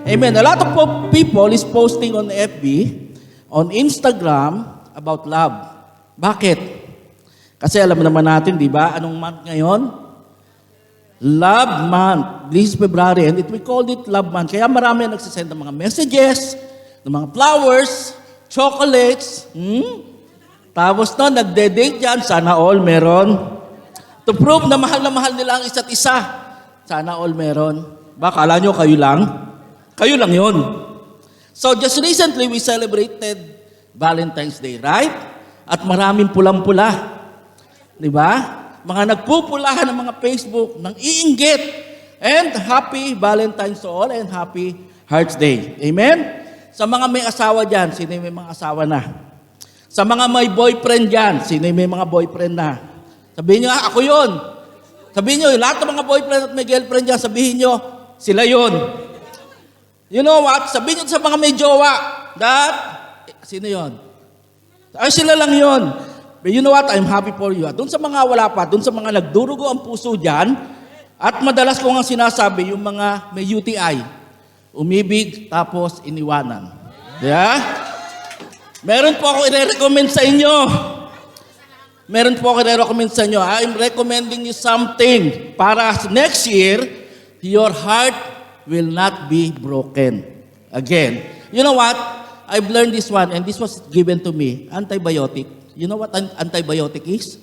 Amen. A lot of people is posting on FB, on Instagram, about love. Bakit? Kasi alam naman natin, di ba? Anong month ngayon? Love month. This is February, and we called it Love month. Kaya marami nagsisend ng mga messages, ng mga flowers, chocolates. Tapos no, nagde-date yan. Sana all meron. To prove na mahal nila ang isa't isa. Sana all meron. Ba, kala nyo kayo lang? Kayo lang yun. So just recently, we celebrated Valentine's Day, right? At maraming pulang-pula. Di ba? Mga nagpupulahan ng mga Facebook, ng iinggit. And happy Valentine's to all and happy Hearts Day. Amen? Sa mga may asawa dyan, sino may mga asawa na? Sa mga may boyfriend dyan, sino may mga boyfriend na? Sabihin nyo, ako yun. Sabihin nyo, lahat ng mga boyfriend at may girlfriend dyan, sabihin nyo, sila yun. You know what? Sabihin nyo sa mga may jowa, sino yun? Ay, sila lang yun. But you know what? I'm happy for you. At doon sa mga wala pa, doon sa mga nagdurugo ang puso dyan, at madalas ko nga sinasabi, yung mga may UTI, umibig, tapos iniwanan. Yeah? Meron po ako i-recommend sa inyo. I'm recommending you something para next year, your heart will not be broken again. You know what? I've learned this one, and this was given to me, antibiotic. You know what antibiotic is?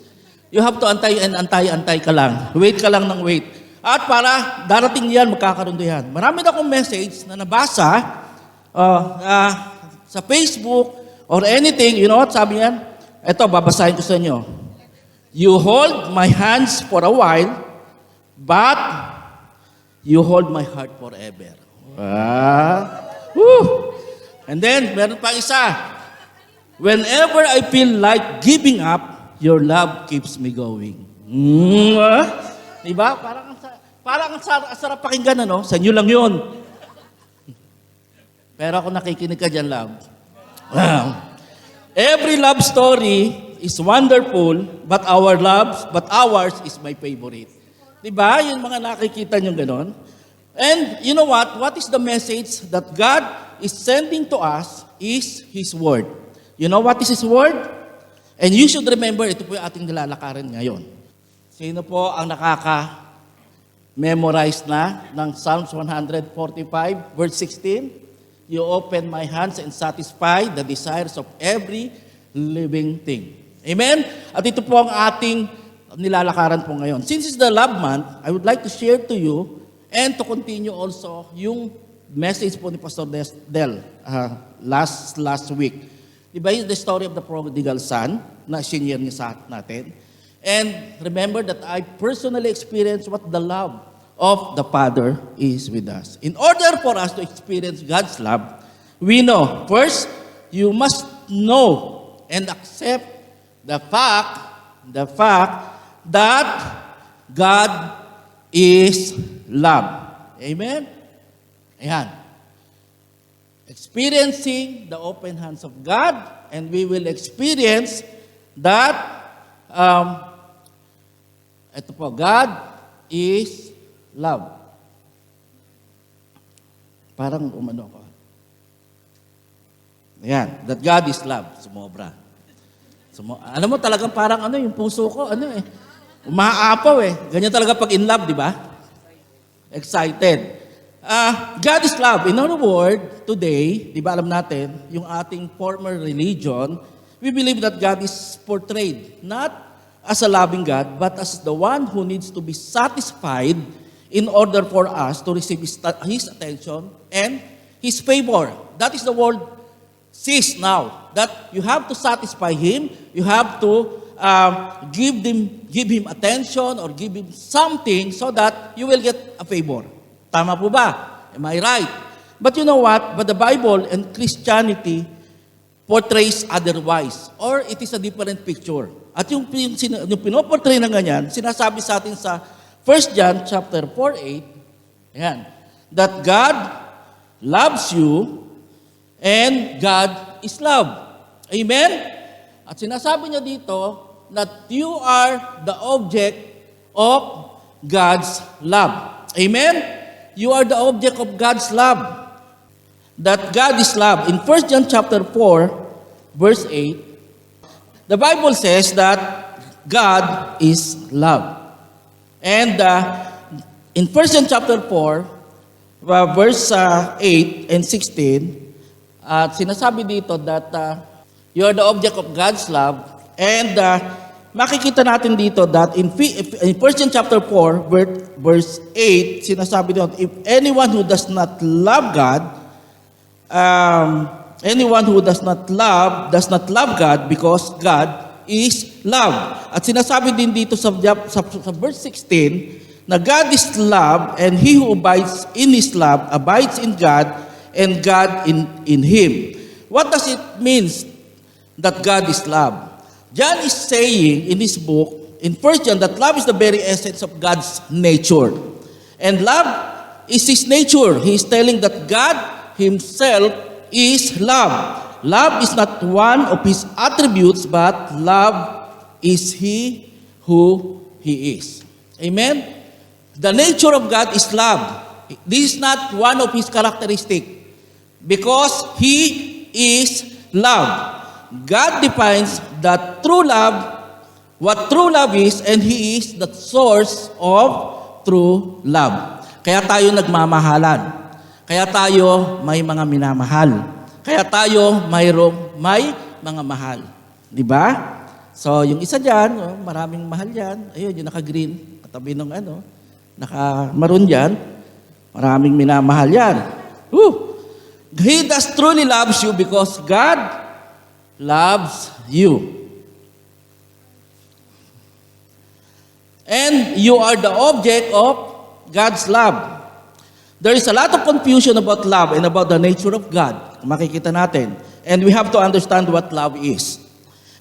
You have to antay ka lang. Wait ka lang ng wait. At para darating yan, magkakaroon yan. Marami na akong message na nabasa sa Facebook or anything. You know what sabi yan? Ito, babasahin ko sa inyo. You hold my hands for a while, but you hold my heart forever. And then, meron pa isa. Whenever I feel like giving up, your love keeps me going. Diba? Parang ang sarap pakinggan, ano? Sa inyo lang yun. Pero ako nakikinig ka dyan, love. Every love story is wonderful, but ours is my favorite. Diba? Yung mga nakikita nyo ganon. And you know what? What is the message that God is sending to us is His Word. You know what is His Word? And you should remember, ito po yung ating nilalakarin ngayon. Sino po ang nakaka-memorize na ng Psalms 145, verse 16? You open my hands and satisfy the desires of every living thing. Amen? At ito po ang ating nilalakaran po ngayon. Since it's the love month, I would like to share to you and to continue also yung message po ni Pastor Del last week. Diba yung the story of the prodigal son na sinyer niya sa natin? And remember that I personally experienced what the love of the Father is with us. In order for us to experience God's love, we know, first, you must know and accept the fact that God is love. Amen? Ayan. Experiencing the open hands of God, and we will experience that ito po, God is love. Parang umano ko. Ayan, that God is love. Sumobra. Alam mo talagang parang yung puso ko, umaapaw Ganyan talaga pag in love, di ba? Excited. God is love. In other words, today, di ba alam natin, yung ating former religion, we believe that God is portrayed not as a loving God, but as the one who needs to be satisfied in order for us to receive His attention and His favor. That is the world sees now. That you have to satisfy Him, you have to give Him attention or give Him something so that you will get a favor. Tama po ba? Am I right? But you know what? But the Bible and Christianity portrays otherwise. Or it is a different picture. At yung pinoportray na ganyan, sinasabi sa atin sa 1 John chapter 4:8, ayan, that God loves you and God is love. Amen? At sinasabi niya dito that you are the object of God's love. Amen? You are the object of God's love. that God is love. In 1 John chapter 4, verse 8, the Bible says that God is love. And in 1 John chapter 4, verse 8 and 16, sinasabi dito that you are the object of God's love. And makikita natin dito that in 1 John chapter 4, verse 8, sinasabi dito, if anyone who does not love God, anyone who does not love God, because God is love. At sinasabi din dito sa verse 16, na God is love, and he who abides in his love abides in God, and God in him. What does it mean that God is love? John is saying in his book, in 1 John, that love is the very essence of God's nature. And love is his nature. He is telling that God himself is love. Love is not one of his attributes, but love is he who he is. Amen? The nature of God is love. This is not one of his characteristics, because he is love. God defines that true love, what true love is, and he is the source of true love. Kaya tayo nagmamahalan. Kaya tayo may mga minamahal. Kaya tayo may mga mahal. Di ba? So, yung isa dyan, maraming mahal yan. Ayun, yung naka-green, katabi ng naka-maroon dyan. Maraming minamahal yan. He does truly loves you because God loves you. And you are the object of God's love. There is a lot of confusion about love and about the nature of God. Makikita natin. And we have to understand what love is.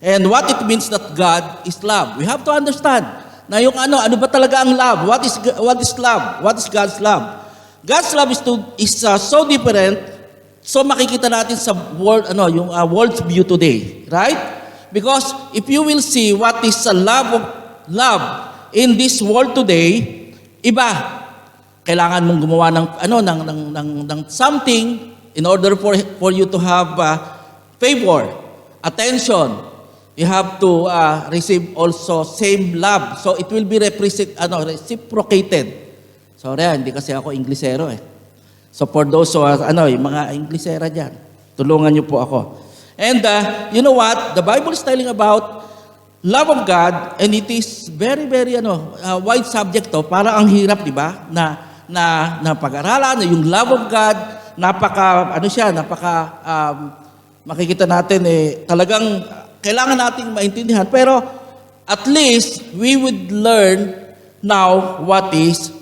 And what it means that God is love. We have to understand na yung ano ba talaga ang love? What is love? What is God's love? God's love is so different. So makikita natin sa world world's view today, right? Because if you will see what is the love in this world today, iba. Kailangan mong gumawa ng something in order for you to have favor, attention. You have to receive also same love. So it will be reciprocated. Sorry, hindi kasi ako Inglesero eh. So for those who are, yung mga Inglesera dyan, tulungan niyo po ako. And you know what? The Bible is telling about love of God, and it is very, very wide subject to. Para ang hirap, di ba? Na pag-aralan, yung love of God, makikita natin talagang kailangan nating maintindihan. Pero at least we would learn now what is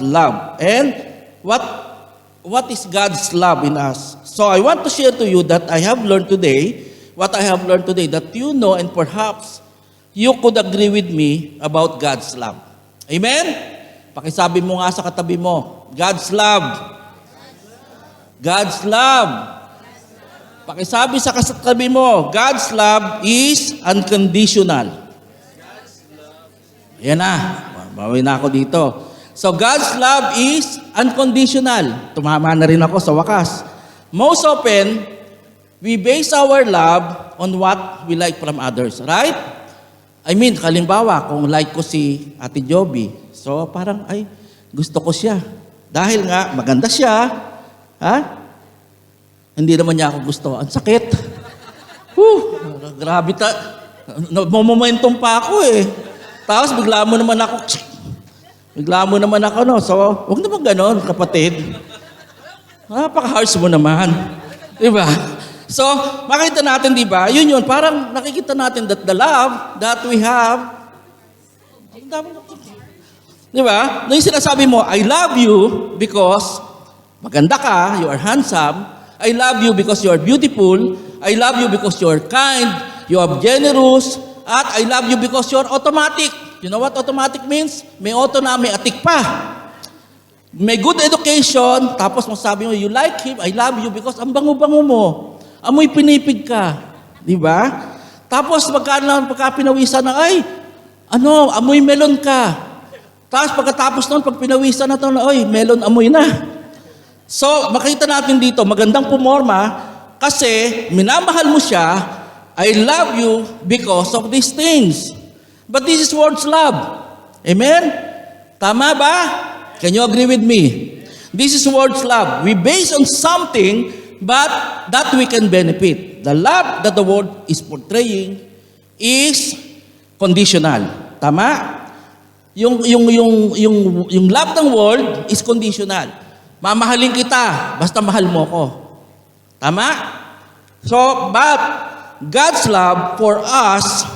love and what is God's love in us. So I want to share to you that I have learned today, that you know, and perhaps you could agree with me about God's love. Amen? Pakisabi mo nga sa katabi mo, God's love. God's love. Pakisabi sa katabi mo, God's love is unconditional. Ayan na. Bawi na ako dito. So God's love is unconditional. Tumama na rin ako sa wakas. Most often, we base our love on what we like from others, right? I mean, halimbawa, kung like ko si Ate Joby, so parang, gusto ko siya. Dahil nga, maganda siya, hindi naman niya ako gusto. Ang sakit. Grabe momentum pa ako eh. Tapos bigla mo naman ako, So, huwag naman ganon, kapatid. Napaka-harsh mo naman. Diba? So, makita natin, diba? Yun, parang nakikita natin that the love that we have, diba? Yung sinasabi mo, I love you because maganda ka, you are handsome. I love you because you are beautiful. I love you because you are kind, you are generous, at I love you because you are automatic. You know what automatic means? May auto na, may atik pa. May good education, tapos masabi mo, you like him, I love you because ang bango-bango mo. Amoy pinipig ka. Di ba? Tapos pagka pinawisan na, amoy melon ka. Tapos pagkatapos nun, pag pinawisan na ito, melon amoy na. So, makita natin dito, magandang pumorma kasi minamahal mo siya, I love you because of these things. But this is world's love. Amen? Tama ba? Can you agree with me? This is world's love. We base on something but that we can benefit. The love that the world is portraying is conditional. Tama? Yung love ng world is conditional. Mamahalin kita, basta mahal mo ko. Tama? So, but God's love for us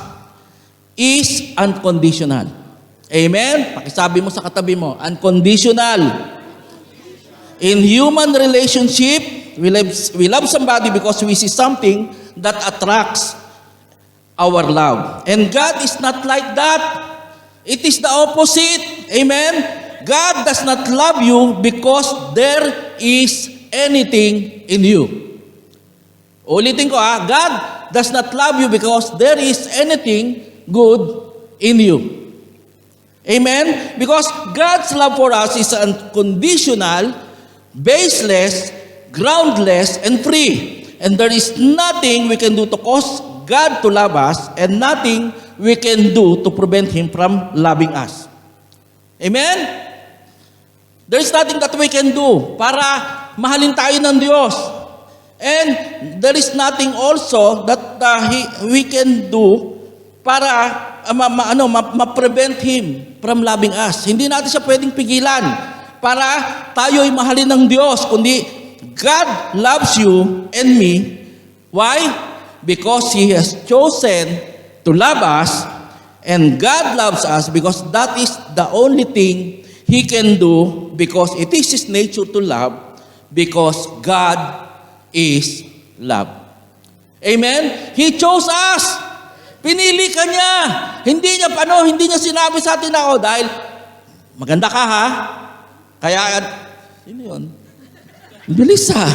is unconditional. Amen? Pakisabi mo sa katabi mo, unconditional. In human relationship, we love somebody because we see something that attracts our love. And God is not like that. It is the opposite. Amen? God does not love you because there is anything in you. Ulitin ko God does not love you because there is anything good in you. Amen? Because God's love for us is unconditional, baseless, groundless, and free. And there is nothing we can do to cause God to love us and nothing we can do to prevent Him from loving us. Amen? There is nothing that we can do para mahalin tayo ng Diyos. And there is nothing also that we can do para ma-prevent Him from loving us. Hindi natin siya pwedeng pigilan para tayo'y mahalin ng Diyos, kundi God loves you and me. Why? Because He has chosen to love us, and God loves us because that is the only thing He can do, because it is His nature to love, because God is love. Amen? He chose us. Pinili ka niya. Hindi niya sinabi sa atin ako dahil maganda ka ha. Kaya, sino yun? Bilis ha.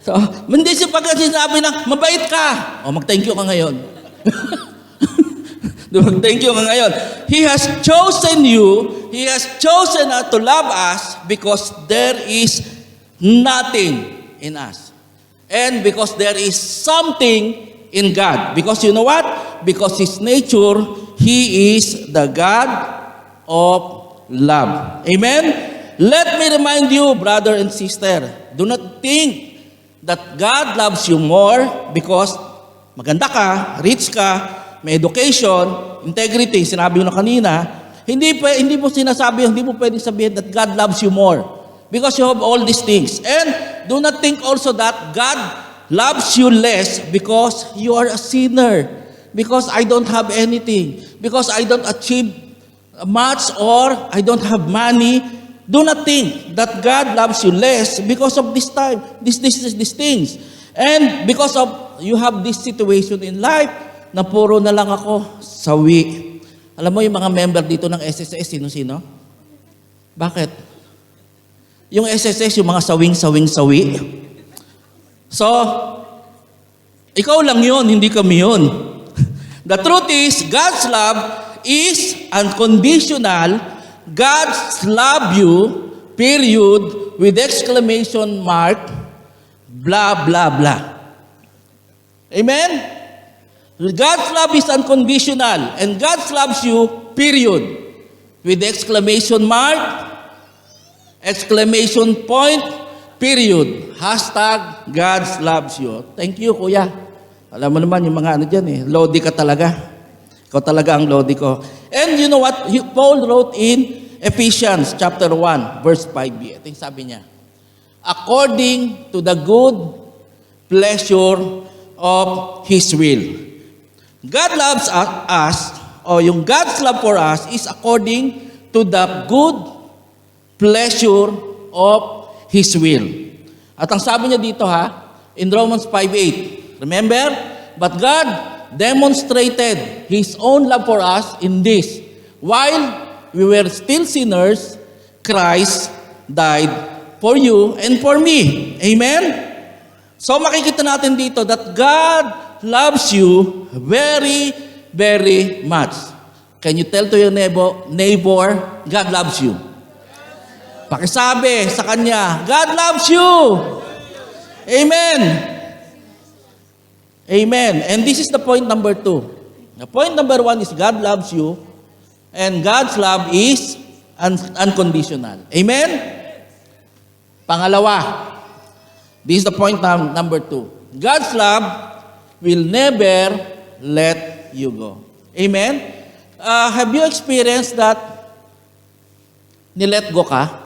So, hindi siya pag sinabi na, mabait ka. O, mag-thank you ka ngayon. Mag-thank you ka ngayon. He has chosen you. He has chosen to love us because there is nothing in us. And because there is something in God. Because you know what? Because His nature, He is the God of love. Amen? Let me remind you, brother and sister, do not think that God loves you more because maganda ka, rich ka, may education, integrity, sinabi ko na kanina, hindi mo pwedeng sabihin that God loves you more because you have all these things. And do not think also that God loves you less because you are a sinner, because I don't have anything, because I don't achieve much or I don't have money. Do not think that God loves you less because of these things. And because of you have this situation in life na puro na lang ako sawi. Alam mo yung mga member dito ng SSS, sino-sino? Bakit? Yung SSS, yung mga sawing-sawi. So, ikaw lang yun, hindi kami yun. The truth is, God's love is unconditional. God's love you, period, with exclamation mark, blah, blah, blah. Amen? God's love is unconditional, and God loves you, period. With exclamation mark, exclamation point, period. Hashtag God loves you. Thank you, kuya. Alam mo naman yung mga dyan Lodi ka talaga. Ikaw talaga ang lodi ko. And you know what? Paul wrote in Ephesians chapter 1, verse 5b. Ito yung sabi niya. According to the good pleasure of His will. God loves us, o yung God's love for us is according to the good pleasure of His will. At ang sabi niya dito in Romans 5:8, remember? But God demonstrated His own love for us in this. While we were still sinners, Christ died for you and for me. Amen? So makikita natin dito that God loves you very, very much. Can you tell to your neighbor, God loves you? Pakisabi sa kanya, God loves you. Amen. Amen. And this is the point number 2. The point number 1 is God loves you, and God's love is unconditional. Amen? Pangalawa, this is the point number 2. God's love will never let you go. Amen? Have you experienced that nilet go ka?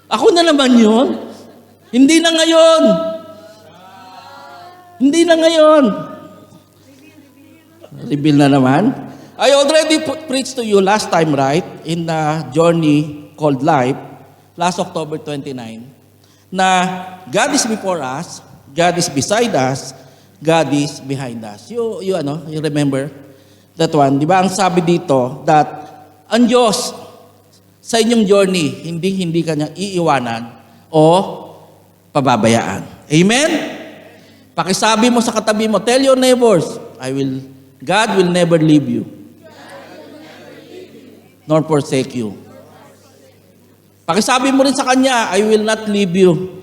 Ako na naman yun. Hindi na ngayon. Hindi na ngayon. Reveal na naman. I already preached to you last time, right? In the journey called Life, last October 29, na God is before us, God is beside us, God is behind us. You remember that one? Di ba ang sabi dito that ang Diyos sa inyong journey, hindi kanya iiwanan o pababayaan. Amen? Pakisabi mo sa katabi mo, tell your neighbors, God will never leave you, nor forsake you. Pakisabi mo rin sa kanya, I will not leave you,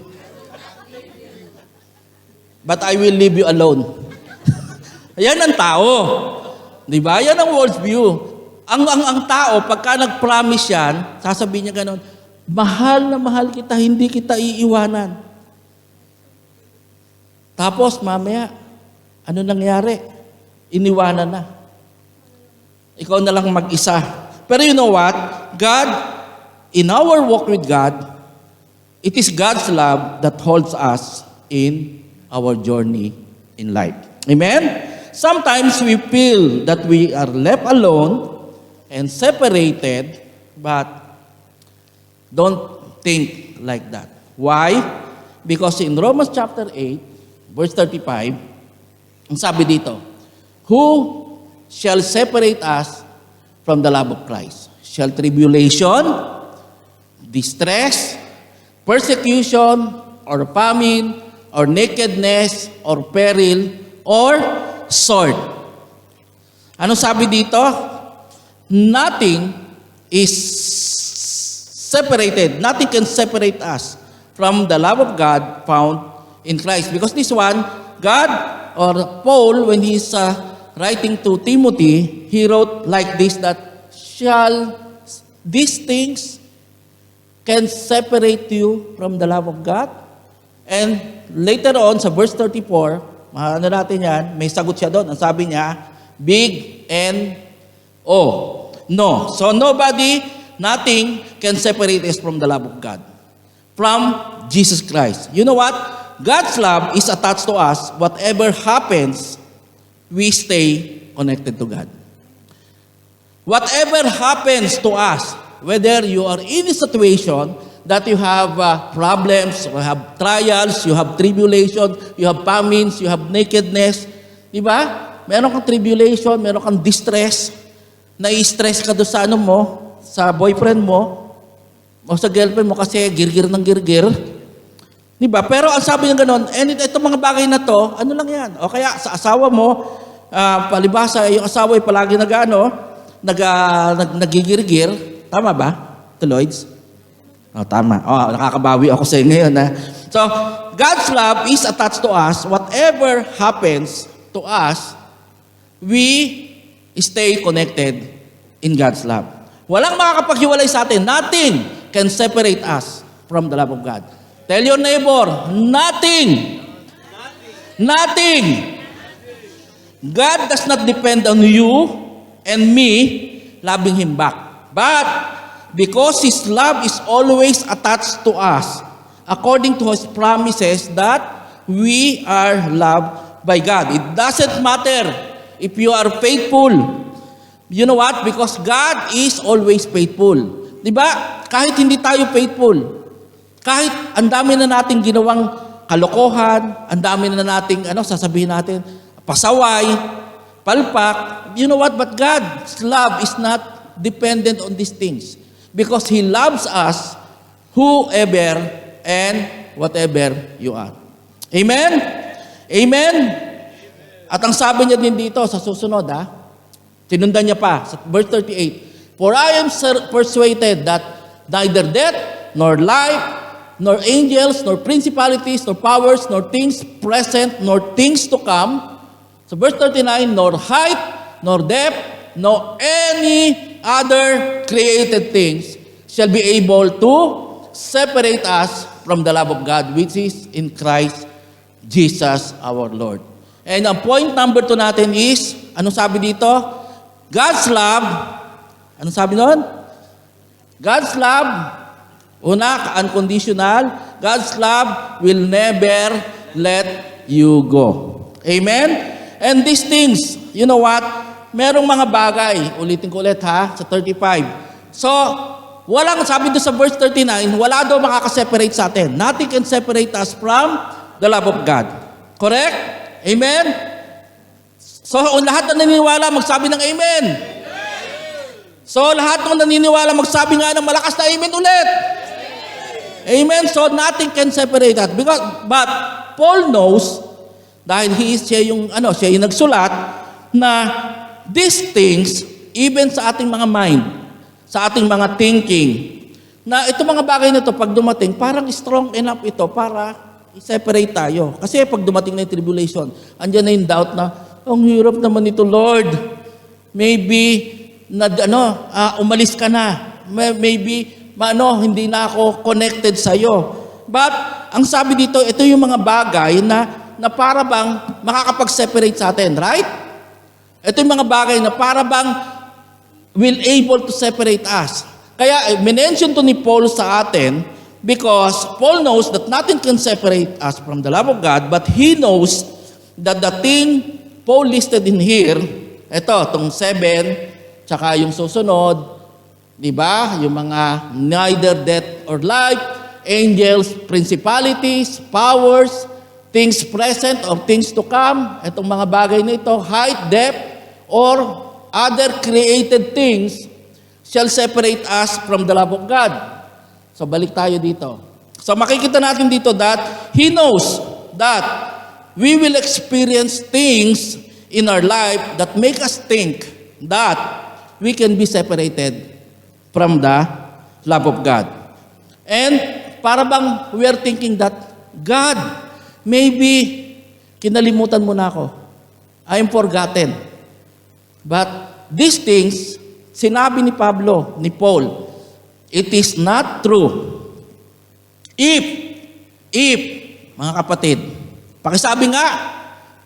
but I will leave you alone. Yan ang tao. Di ba? Yan ang world's view. Ang tao, pagka nag-promise yan, sasabihin niya ganon, mahal na mahal kita, hindi kita iiwanan. Tapos, mamaya, ano nangyari? Iniwanan na. Ikaw na lang mag-isa. Pero you know what? God, in our walk with God, it is God's love that holds us in our journey in life. Amen? Sometimes we feel that we are left alone and separated, but don't think like that. Why? Because in Romans chapter 8, verse 35, ang sabi dito, who shall separate us from the love of Christ? Shall tribulation, distress, persecution, or famine, or nakedness, or peril, or sword? Ano sabi dito? Nothing is separated. Nothing can separate us from the love of God found in Christ. Because this one, God, or Paul, when he's writing to Timothy, he wrote like this, that shall these things can separate you from the love of God? And later on, sa verse 34, ano natin yan, may sagot siya doon. Ang sabi niya, big N-O. No. So nobody, nothing can separate us from the love of God. From Jesus Christ. You know what? God's love is attached to us. Whatever happens, we stay connected to God. Whatever happens to us, whether you are in a situation that you have problems, you have trials, you have tribulation, you have famines, you have nakedness, di ba? Meron kang tribulation, meron kang distress, nai-stress ka doon sa ano mo, sa boyfriend mo, o sa girlfriend mo kasi girgir ng girgir. Di ba? Pero ang sabi niya gano'n, itong mga bagay na to, ano lang yan? O kaya sa asawa mo, palibasa, yung asawa ay palagi nagigirgir. Tama ba? To Lloyds? Oh, tama. Oh, nakakabawi ako sa inyo ngayon. So, God's love is attached to us. Whatever happens to us, we stay connected in God's love. Walang makakapaghiwalay sa atin. Nothing can separate us from the love of God. Tell your neighbor, nothing. Nothing. God does not depend on you and me loving Him back. But because His love is always attached to us, according to His promises that we are loved by God. It doesn't matter if you are faithful. You know what? Because God is always faithful. Diba? Kahit hindi tayo faithful, kahit ang dami na nating ginawang kalokohan, ang dami na nating, sasabihin natin, pasaway, palpak, you know what? But God's love is not dependent on these things. Because He loves us, whoever and whatever you are. Amen? Amen? At ang sabi niya din dito sa susunod, sinundan niya pa, sa verse 38, For I am persuaded that neither death, nor life, nor angels, nor principalities, nor powers, nor things present, nor things to come. So verse 39, nor height, nor depth, nor any other created things shall be able to separate us from the love of God, which is in Christ Jesus our Lord. And ang point number 2 natin is, ano sabi dito? God's love, ano sabi doon? God's love, una, unconditional. God's love will never let you go. Amen? And these things, you know what? Merong mga bagay, ulitin ko ulit ha, sa 35. So, walang, sabi doon sa verse 39, wala daw makakaseparate sa atin. Nothing can separate us from the love of God. Correct? Amen? So, lahat na naniniwala, magsabi ng amen. So, lahat ng naniniwala, magsabi nga ng malakas na amen ulit. Amen? So, nothing can separate us. But, Paul knows, dahil siya yung nagsulat, na these things, even sa ating mga mind, sa ating mga thinking, na ito mga bagay na ito, pag dumating, parang strong enough ito para i-separate tayo. Kasi pag dumating na yung tribulation, andyan na yung doubt na, ang hirap naman ito, Lord. Maybe, umalis ka na. Maybe, hindi na ako connected sa'yo. But, ang sabi dito, ito yung mga bagay na para bang makakapag-separate sa atin, right? Ito yung mga bagay na para bang will able to separate us. Kaya, minention to ni Paul sa atin because Paul knows that nothing can separate us from the love of God, but he knows that the thing Paul listed in here, itong 7, tsaka yung susunod, di ba? Yung mga neither death or life, angels, principalities, powers, things present or things to come, itong mga bagay na ito, height, depth, or other created things shall separate us from the love of God. So balik tayo dito. So makikita natin dito that He knows that we will experience things in our life that make us think that we can be separated from the love of God. And para bang we are thinking that God, maybe kinalimutan mo na ako. I am forgotten. But these things, sinabi ni Paul, it is not true. If, mga kapatid, pakisabi nga,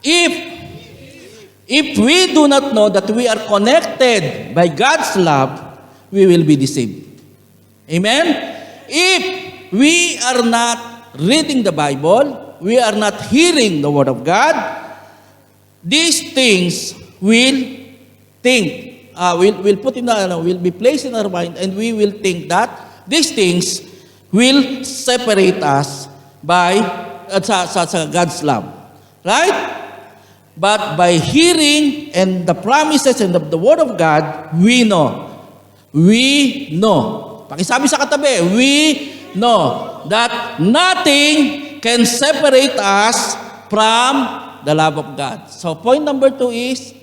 if we do not know that we are connected by God's love, we will be deceived. Amen? If we are not reading the Bible, we are not hearing the Word of God, these things will will be placed in our mind, and we will think that these things will separate us by sa God's love. Right? But by hearing and the promises and the Word of God, we know. Pakisabi sa katabi, we know that nothing can separate us from the love of God. So point number 2 is,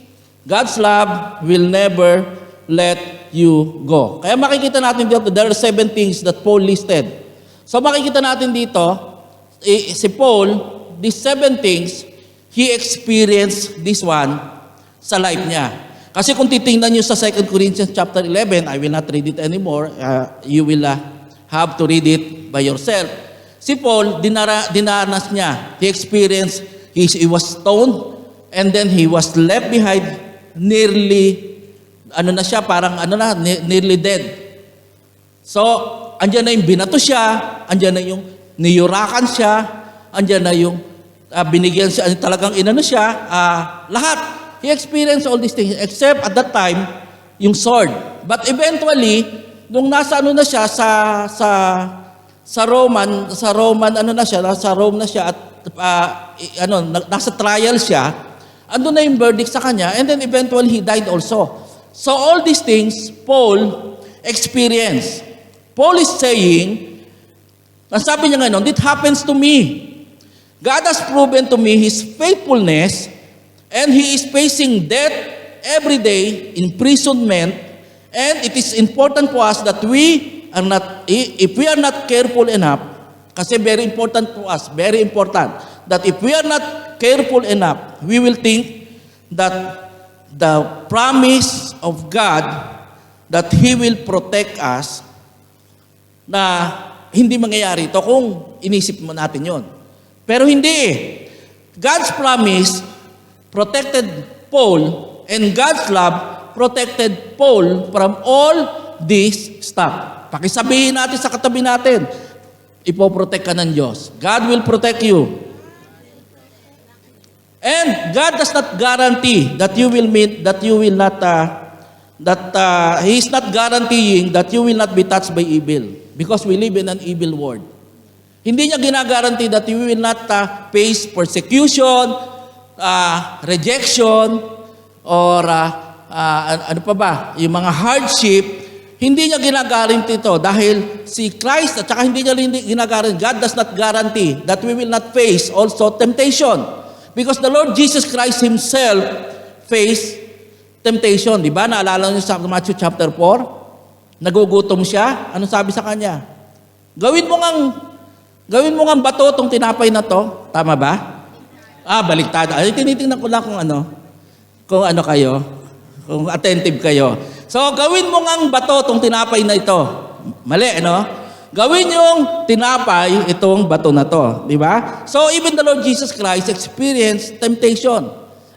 God's love will never let you go. Kaya makikita natin dito, there are 7 things that Paul listed. So makikita natin dito, si Paul, these 7 things, he experienced this one sa life niya. Kasi kung titingnan nyo sa 2 Corinthians chapter 11, I will not read it anymore, you will have to read it by yourself. Si Paul, dinanas niya, he experienced, he was stoned, and then he was left behind, nearly dead. So, andyan na yung binato siya, andyan na yung niyurakan siya, andyan na yung binigyan siya, talagang lahat. He experienced all these things, except at that time, yung sword. But eventually, nung nasa siya, sa Rome na siya, at nasa trial siya, andun na yung verdict sa kanya, and then eventually he died also. So all these things, Paul experienced. Paul is saying, sabi niya ngayon, it happens to me. God has proven to me His faithfulness, and He is facing death every day, imprisonment, And it is important for us that we are not, if we are not careful enough, kasi very important to us, very important, that if we are not careful enough, we will think that the promise of God that He will protect us, na hindi mangyayari ito kung inisip mo natin yon. Pero hindi eh. God's promise protected Paul, and God's love protected Paul from all this stuff. Pakisabihin natin sa katabi natin, ipoprotect ka ng Diyos. God will protect you. And God does not guarantee that you will meet, that you will not, He is not guaranteeing that you will not be touched by evil. Because we live in an evil world. Hindi niya ginagaranti that you will not face persecution, rejection, or ano pa ba, yung mga hardship. Hindi niya ginagaranti ito dahil si Christ at saka hindi niya ginagaranti. God does not guarantee that we will not face also temptation. Because the Lord Jesus Christ Himself faced temptation. Di ba? Naalala niyo sa Matthew chapter 4? Nagugutom siya. Ano sabi sa kanya? Gawin mo ngang bato tong tinapay na to. Tama ba? Baliktad. Ay, tinitingnan ko lang kung ano kayo. Kung attentive kayo. So, gawin mo ngang bato tong tinapay na ito. Mali, ano? Gawin yung tinapay itong bato na to. Di ba? So, even the Lord Jesus Christ experienced temptation.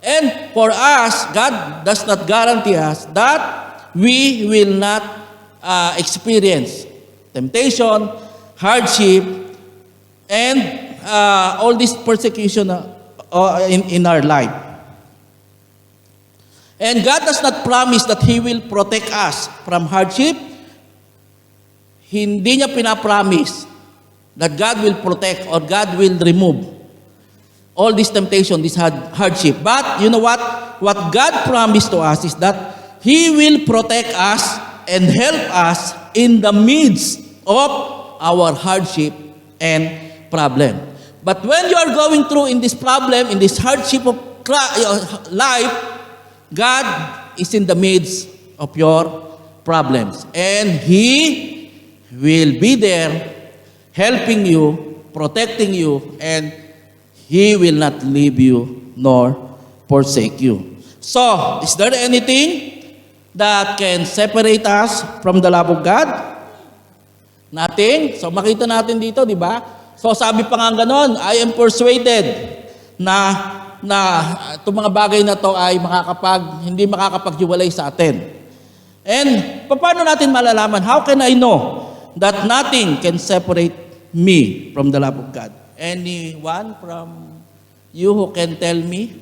And for us, God does not guarantee us that we will not experience temptation, hardship, and all this persecution in our life. And God does not promise that He will protect us from hardship. Hindi niya pinapromise that God will protect or God will remove all this temptation, this hardship. But you know what? What God promised to us is that He will protect us and help us in the midst of our hardship and problem. But when you are going through in this problem, in this hardship of life, God is in the midst of your problems. And He will be there helping you, protecting you, and He will not leave you nor forsake you. So, is there anything that can separate us from the love of God? Nothing. So, makita natin dito, di ba? So, sabi pa nga ganon, I am persuaded na itong mga bagay na to ay hindi makakapaghiwalay sa atin. And paano natin malalaman? How can I know that nothing can separate me from the love of God? Anyone from you who can tell me?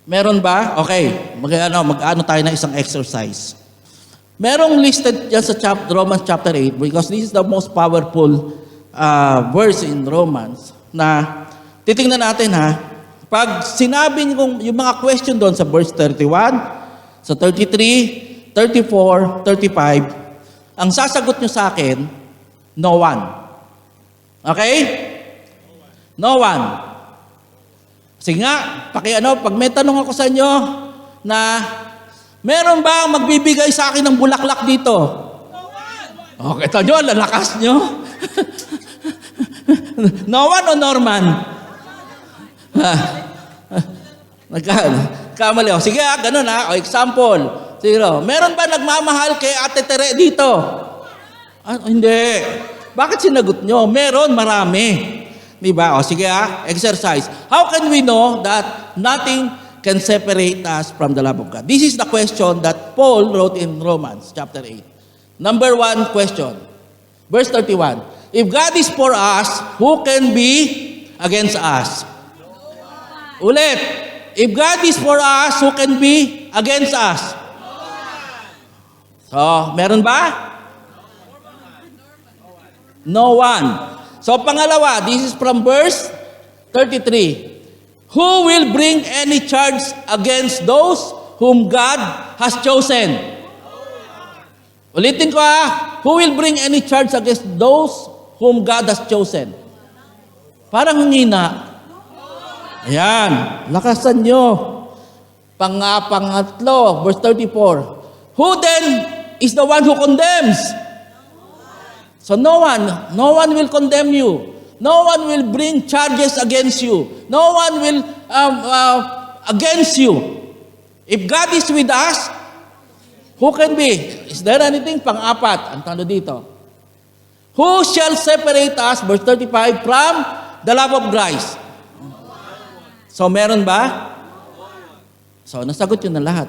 Meron ba? Okay, mag-ano tayo na isang exercise. Merong listed dyan sa Romans chapter 8 because this is the most powerful verse in Romans na titingnan natin ha. Pag sinabi niyo yung mga question doon sa verse 31, sa 33, 34, 35, ang sasagot niyo sa akin, no one. Okay? No one. Sige nga, pag may tanong ako sa inyo na meron ba ang magbibigay sa akin ng bulaklak dito? No one. Okay, ito nyo, lalakas nyo. No one o Norman? Kamali ako. Sige ganun ha. O example. Zero. Meron ba nagmamahal kay Ate Tere dito? Hindi. Bakit sinagot nyo? Meron, marami. Diba? O sige exercise. How can we know that nothing can separate us from the love of God? This is the question that Paul wrote in Romans chapter 8. Number 1 question. Verse 31. If God is for us, who can be against us? Ulit. If God is for us, who can be against us? So, meron ba? No one. So, pangalawa, this is from verse 33. Who will bring any charge against those whom God has chosen? Ulitin ko Who will bring any charge against those whom God has chosen? Parang hingina. Ayan, lakasan nyo. Pangatlo, verse 34. Who then is the one who condemns. So no one will condemn you. No one will bring charges against you. No one will against you. If God is with us, who can be? Is there anything? Pang-apat, ang tando dito. Who shall separate us, verse 35, from the love of Christ? So meron ba? So nasagot yun na lahat.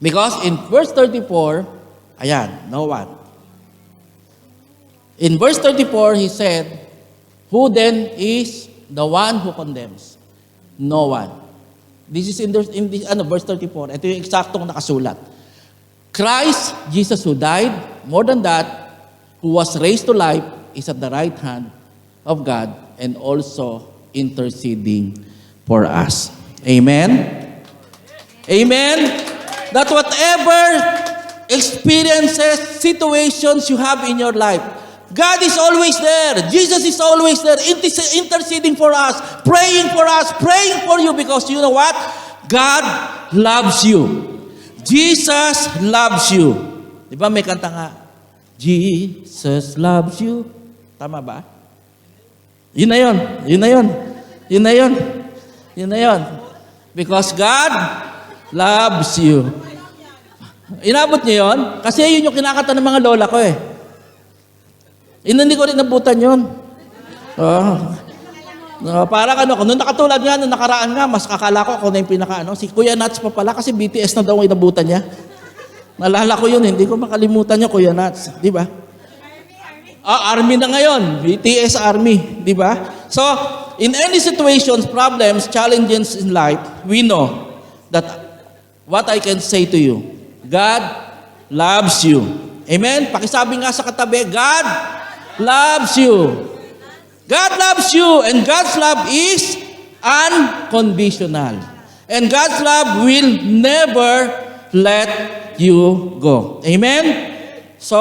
Because in verse 34, ayan, no one. In verse 34, he said, who then is the one who condemns? No one. This is in this verse 34. Ito yung eksaktong nakasulat. Christ, Jesus who died, more than that, who was raised to life, is at the right hand of God and also interceding for us. Amen? Amen? That whatever experiences, situations you have in your life, God is always there. Jesus is always there, interceding for us, praying for you, because you know what? God loves you. Jesus loves you. Di ba may kanta nga, Jesus loves you. Tama ba? Yun na yun. Yun na yun. Yun na yun. Yun na yun. Because God loves you. Inabot niyo yun? Kasi yun yung kinakanta ng mga lola ko eh. Hindi ko rin nabutan yun. Parang kung nung nakatulad nga, nung nakaraan nga, mas kakala ko ako na yung pinaka, si Kuya Nats pa pala, kasi BTS na daw ang inabutan niya. Nalala ko yun, hindi ko makalimutan niya, Kuya Nats. Di ba? Army na ngayon. BTS Army. Di ba? So, in any situations, problems, challenges in life, we know that what I can say to you, God loves you. Amen? Pakisabi nga sa katabi, God loves you. God loves you, and God's love is unconditional. And God's love will never let you go. Amen? So,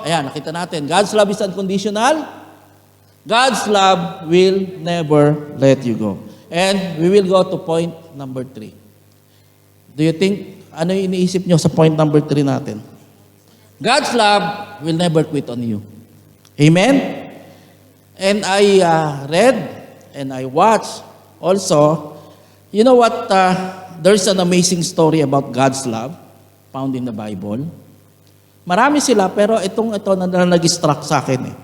ayan, nakita natin. God's love is unconditional. God's love will never let you go. And we will go to point number 3. Do you think, ano yung iniisip nyo sa point number 3 natin? God's love will never quit on you. Amen? And I read and I watched also, you know what, there's an amazing story about God's love found in the Bible. Marami sila, pero ito na nag-struck sa akin eh.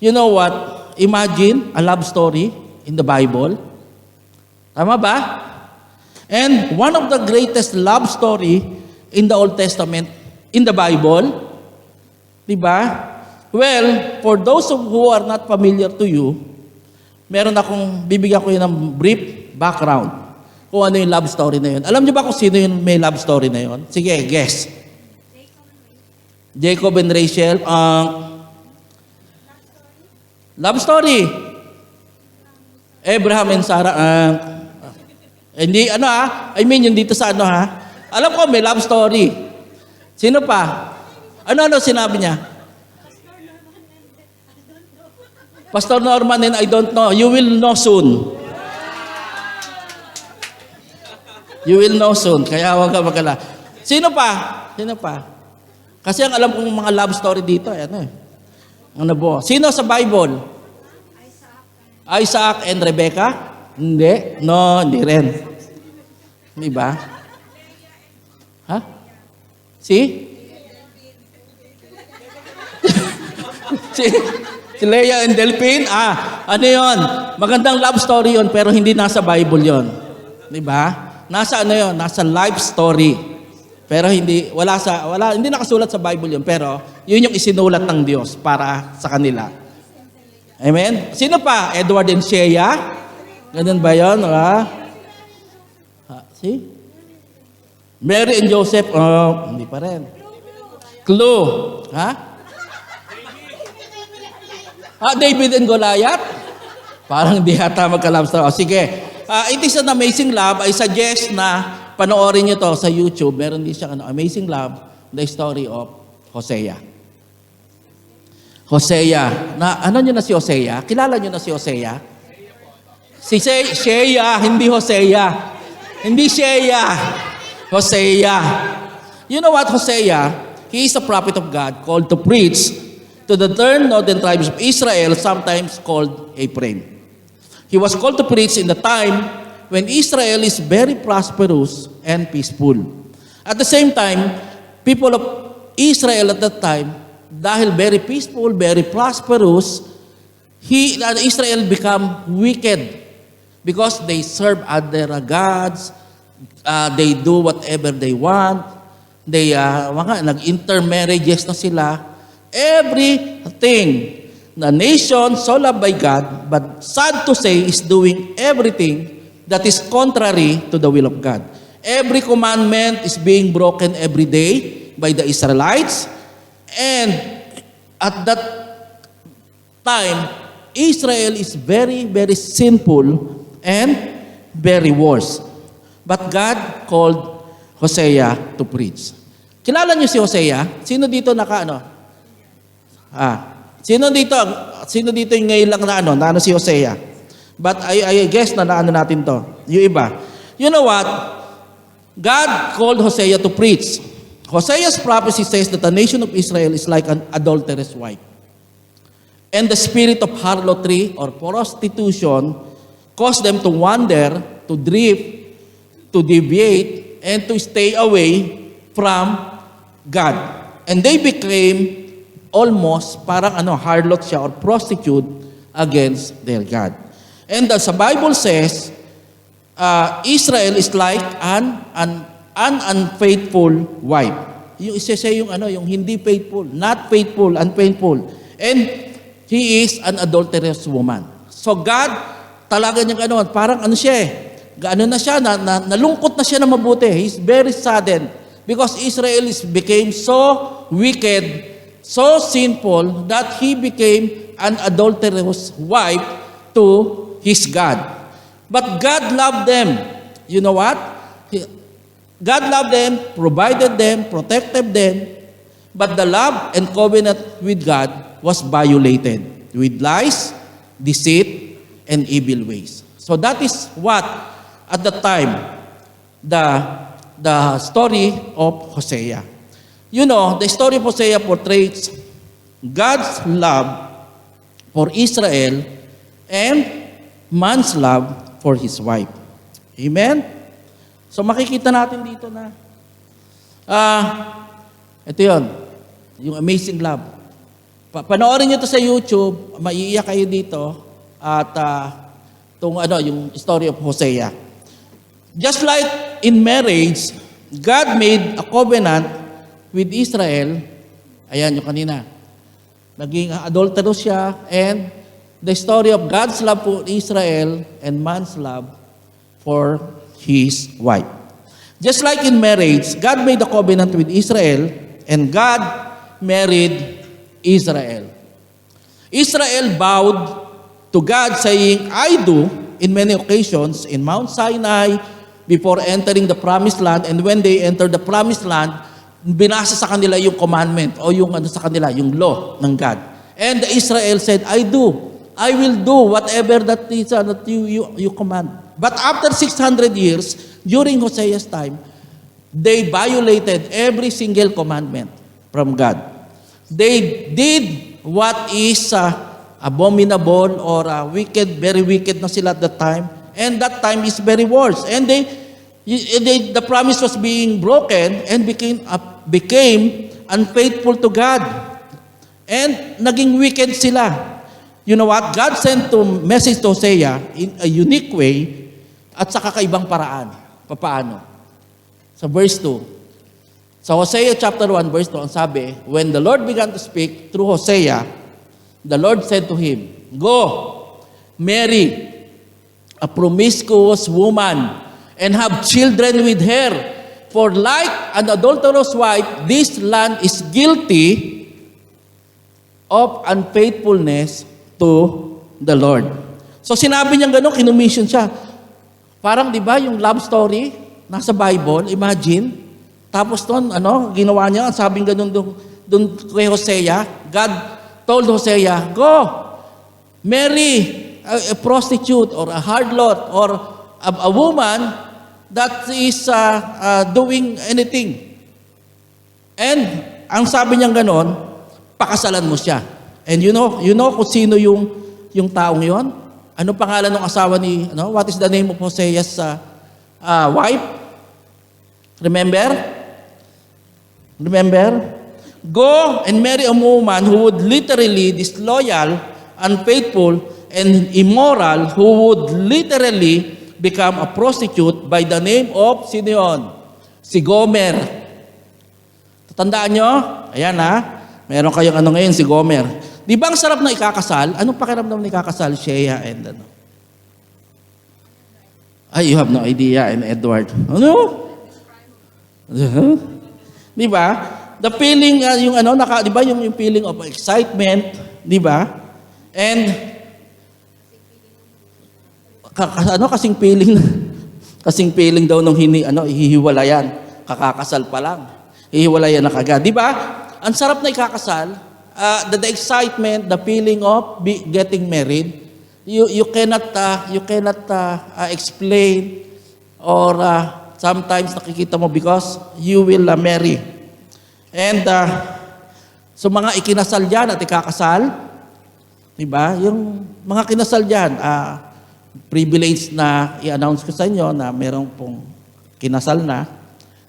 You know what? Imagine a love story in the Bible. Tama ba? And one of the greatest love story in the Old Testament, in the Bible, di ba? Well, for those who are not familiar to you, bibigyan ko yun ng brief background kung ano yung love story na yun. Alam niyo ba kung sino yung may love story na yun? Sige, guess. Jacob and Rachel. Love story. Abraham and Sarah. Hindi, I mean, yung dito sa Alam ko, may love story. Sino pa? Ano sinabi niya? Pastor Norman and I don't know. You will know soon. You will know soon. Kaya huwag ka magkala. Sino pa? Kasi ang alam kong mga love story dito, Sino sa Bible? Isaac and Rebecca? Hindi. No, hindi rin. Di ba? Ha? Si Leah and Delphine? Ano yun? Magandang love story yun, pero hindi nasa Bible yun. Di ba? Nasa yun? Nasa life story. Pero hindi nakasulat sa Bible yun, pero yun yung isinulat ng Diyos para sa kanila. Amen? Sino pa? Edward and Shea? Ganun ba yun? See? Mary and Joseph? Hindi pa rin. Clue? David and Goliath? Parang di hata magka-love story. Sige. It is an amazing love. I suggest na panoorin nyo to sa YouTube. Meron din siya amazing love, the story of Hosea. Hosea. Ano nyo na si Hosea? Kilala nyo na si Hosea? Si Shea, hindi Hosea. Hindi Shea. Hosea. You know what, Hosea? He is a prophet of God called to preach to the northern tribes of Israel, sometimes called Ephraim. He was called to preach in the time when Israel is very prosperous and peaceful. At the same time, people of Israel at that time, dahil very peaceful, very prosperous, Israel become wicked because they serve other gods, they do whatever they want, they nag-intermarriages na sila. Everything. The nation so loved by God, but sad to say, is doing everything that is contrary to the will of God. Every commandment is being broken every day by the Israelites. And at that time, Israel is very, very sinful and very worse. But God called Hosea to preach. Kilala niyo si Hosea? Sino dito Sino dito yung ngayon lang na si Hosea? But I guess na natin to. Yung iba. You know what? God called Hosea to preach. Hosea's prophecy says that the nation of Israel is like an adulterous wife. And the spirit of harlotry or prostitution caused them to wander, to drift, to deviate, and to stay away from God. And they became almost parang harlot siya or prostitute against their God. And sa Bible says, Israel is like an unfaithful wife. Yung isa siya yung hindi faithful, not faithful, unfaithful. And he is an adulterous woman. So God, talaga niyang parang nalungkot na siya na mabuti. He's very saddened because Israel became so wicked, so sinful, that he became an adulterous wife to his God. But God loved them. You know what? God loved them, provided them, protected them, but the love and covenant with God was violated with lies, deceit, and evil ways. So that is what, at the time, the story of Hosea. You know, the story of Hosea portrays God's love for Israel and man's love for his wife. Amen? So makikita natin dito na, ito yun, yung amazing love. Panoorin nyo to sa YouTube, maiiyak kayo dito, at yung story of Hosea. Just like in marriage, God made a covenant with Israel. Ayan yung kanina. Naging adulterous siya, and the story of God's love for Israel and man's love for his wife. Just like in marriage, God made a covenant with Israel, and God married Israel. Israel bowed to God, saying, I do, in many occasions, in Mount Sinai, before entering the promised land, and when they entered the promised land, binasa sa kanila yung commandment, o yung sa kanila, yung law ng God. And Israel said, I do. I will do whatever that is that you command. But after 600 years, during Hosea's time, they violated every single commandment from God. They did what is abominable or wicked, very wicked na sila at that time. And that time is very worse. And the promise was being broken and became unfaithful to God. And naging wicked sila. You know what? God sent to message to Hosea in a unique way at sa kakaibang paraan. Paano? Sa verse 2. Sa Hosea chapter 1 verse 2, ang sabi, when the Lord began to speak through Hosea, the Lord said to him, go, marry a promiscuous woman and have children with her. For like an adulterous wife, this land is guilty of unfaithfulness to the Lord. So sinabi niya gano'n, kinumission siya. Parang di ba yung love story nasa Bible, imagine. Tapos doon, ginawa niya, sabing gano'n doon kay Hosea. God told Hosea, go, marry a prostitute or a harlot or a woman that is doing anything. And ang sabi niya ganon, pakasalan mo siya. And you know kung sino yung taong yon? Ano pangalan ng asawa ni, what is the name of Hosea's wife? Remember? Go and marry a woman who would literally disloyal, unfaithful, and immoral, who would literally become a prostitute by the name of, sino yun? Si Gomer. Tatandaan nyo? Ayan meron kayong ngayon, si Gomer. Di ba ang sarap na ikakasal? Anong pakiramdam na ikakasal? Shea and you have no idea, and Edward. Ano? Di ba? The feeling, di ba yung feeling of excitement, di ba? And, kasing feeling daw nung hihiwalayan, kakakasal pa lang. Hihiwalayan na kagad. Di ba? Ang sarap na ikakasal, the excitement, the feeling of getting married, you cannot explain or sometimes nakikita mo because you will marry. And so mga ikinasal dyan at ikakasal, diba? Yung mga kinasal dyan, privilege na i-announce ko sa inyo na meron pong kinasal na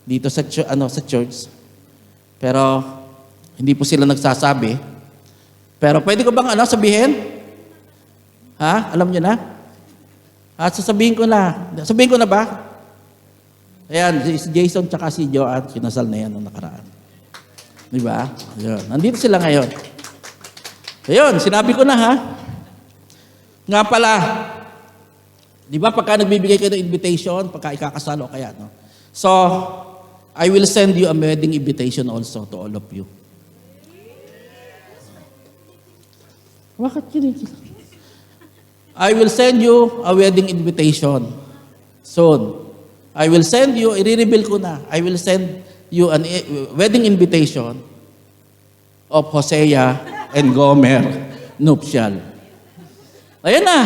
dito sa church. Pero hindi po sila nagsasabi. Pero pwede ko bang sabihin? Alam niyo na? Sasabihin ko na. Sabihin ko na ba? Ayan, si Jason tsaka si Joanne, kinasal na yan noong nakaraan. Di ba? Ayun. Nandito sila ngayon. Ayun, sinabi ko na Nga pala, di ba pagka nagbibigay kayo ng invitation, pagka ikakasal o kaya, no? So, I will send you a wedding invitation also to all of you. Bakit kinikilig? I will send you a wedding invitation soon. I will send you, i-reveal ko na, I will send you a wedding invitation of Hosea and Gomer nuptial. Ayan na.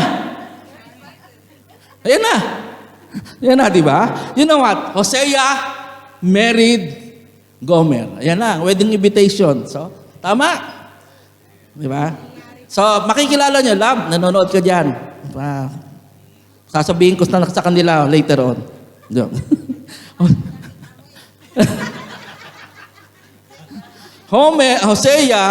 Ayan na, di ba? You know what? Hosea married Gomer. Ayan na, wedding invitation. So, tama? Di ba? So, makikilala nyo, love, nanonood ka dyan. Sasabihin ko na sa kanila later on. Hosea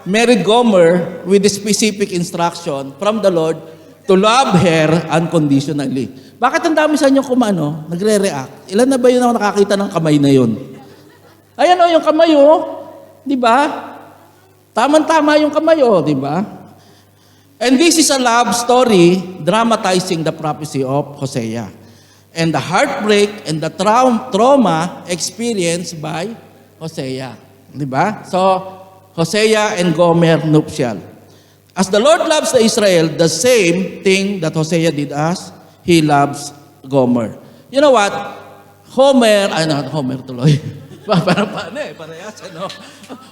married Gomer with a specific instruction from the Lord to love her unconditionally. Bakit ang dami sa inyo nagre-react? Ilan na ba yun ako nakakita ng kamay na yun? Ayan yung kamay di ba? Tama-tama yung kamay di ba? And this is a love story dramatizing the prophecy of Hosea and the heartbreak and the trauma experienced by Hosea. Di ba? So, Hosea and Gomer nuptial. As the Lord loves the Israel, the same thing that Hosea did us, He loves Gomer. You know what? Homer tuloy. Parang parehas,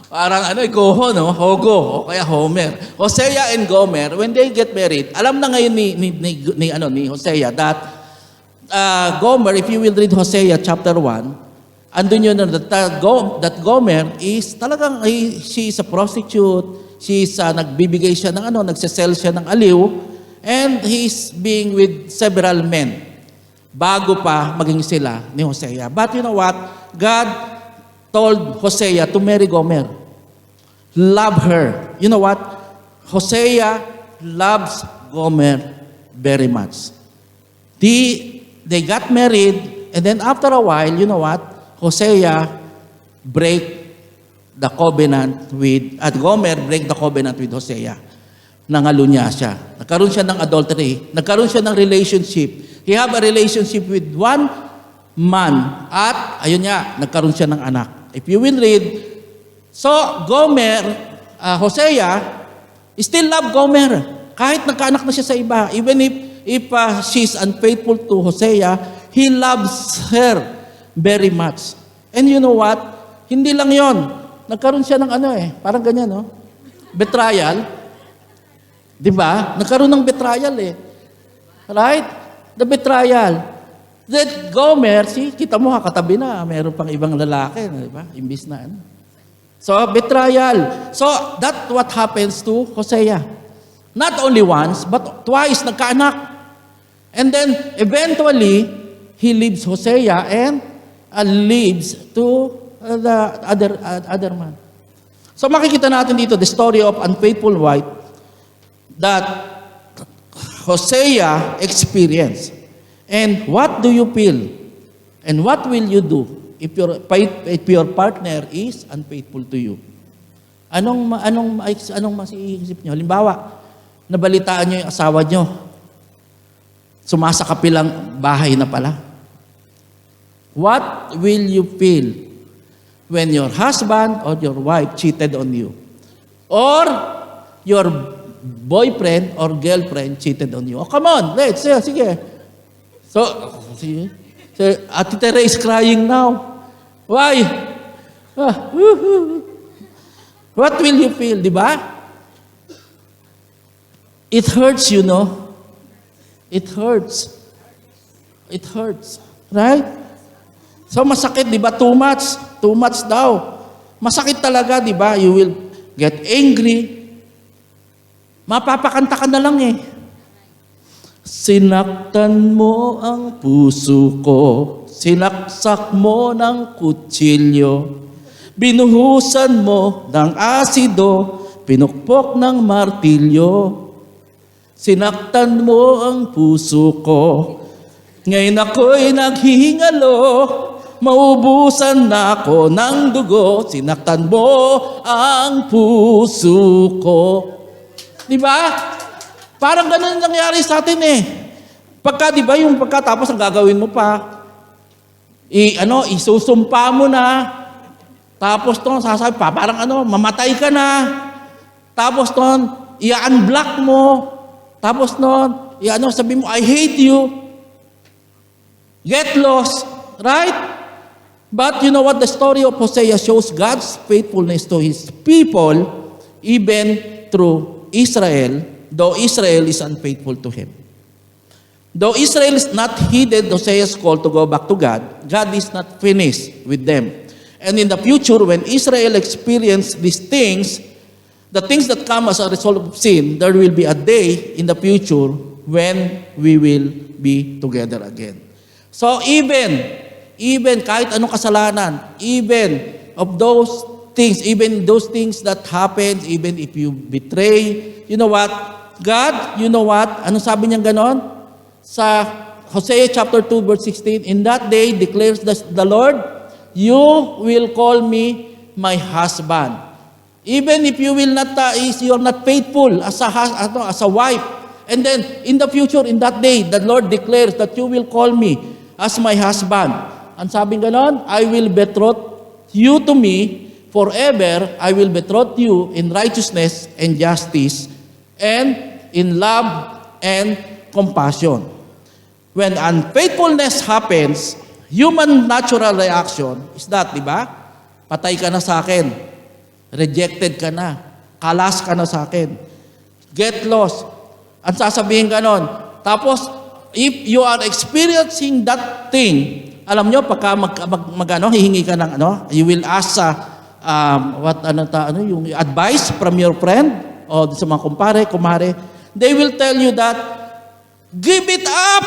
Parang Goho, Hogo, o kaya Homer. Hosea and Gomer, when they get married, alam na ngayon ni Hosea that Gomer, if you will read Hosea chapter 1, andun yun that Gomer is talagang, she is a prostitute, she is nagbibigay siya ng nagsesell siya ng aliw, and he is being with several men bago pa maging sila ni Hosea. But you know what? God told Hosea to marry Gomer. Love her. You know what? Hosea loves Gomer very much. They got married, and then after a while, you know what? Hosea break the covenant with, at Gomer break the covenant with Hosea. Nangalunya siya. Nagkaroon siya ng adultery. Nagkaroon siya ng relationship. He have a relationship with one man. At, ayun nga, nagkaroon siya ng anak. If you will read, so Gomer, Hosea, still love Gomer. Kahit nagkaanak na siya sa iba. Even if she's unfaithful to Hosea, he loves her very much. And you know what? Hindi lang yon. Nagkaroon siya ng parang ganyan, betrayal. Di ba? Nagkaroon ng betrayal Right? The betrayal. That Gomer, kita mo katabi na, meron pang ibang lalaki, di ba? Imbis na So, betrayal. So, that's what happens to Hosea. Not only once, but twice nagkaanak. And then, eventually, he leaves Hosea and leaves to the other man. So, makikita natin dito the story of unfaithful wife that Hosea experienced. And what do you feel? And what will you do if your partner is unfaithful to you? Anong masiisip nyo? Halimbawa, nabalitaan nyo yung asawa nyo, sumasa kapilang bahay na pala. What will you feel when your husband or your wife cheated on you? Or your boyfriend or girlfriend cheated on you? Oh, come on, let's say, sige. So, Ate Tere is crying now. Why? What will you feel, di ba? It hurts, you know. It hurts. It hurts. Right? So masakit, di ba? Too much. Too much daw. Masakit talaga, di ba? You will get angry. Mapapakanta ka na lang eh. Sinaktan mo ang puso ko, sinaksak mo ng kutsilyo, binuhusan mo ng asido, pinukpok ng martilyo. Sinaktan mo ang puso ko, ngayon ako'y naghihingalo, maubusan na ako ng dugo, sinaktan mo ang puso ko. Di ba? Parang ganun nangyari sa atin eh. Pagka, di ba, yung pagkatapos ang gagawin mo pa, isusumpa mo na, tapos to, sasabi pa, parang mamatay ka na, tapos to, i-unblock mo, tapos no, sabi mo, I hate you, get lost, right? But you know what the story of Hosea shows? God's faithfulness to His people, even through Israel, though Israel is unfaithful to Him. Though Israel is not heeded Hosea's call to go back to God, God is not finished with them. And in the future, when Israel experiences these things, the things that come as a result of sin, there will be a day in the future when we will be together again. So even kahit anong kasalanan, even of those things that happen, even if you betray, you know what? God, you know what? Ano sabi niya ganon? Sa Hosea chapter 2 verse 16, in that day declares the Lord, you will call me my husband. Even if you are not faithful as a wife. And then in the future, in that day, the Lord declares that you will call me as my husband. Ang sabi ganon, I will betroth you to me forever. I will betroth you in righteousness and justice and in love and compassion. When unfaithfulness happens, human natural reaction is that, di ba? Patay ka na sa akin. Rejected ka na. Kalas ka na sa akin. Get lost. Ang sasabihin ganon. Tapos, if you are experiencing that thing, alam nyo, pagka hihingi ka ng you will ask yung advice from your friend o sa mga kumare, they will tell you that, give it up!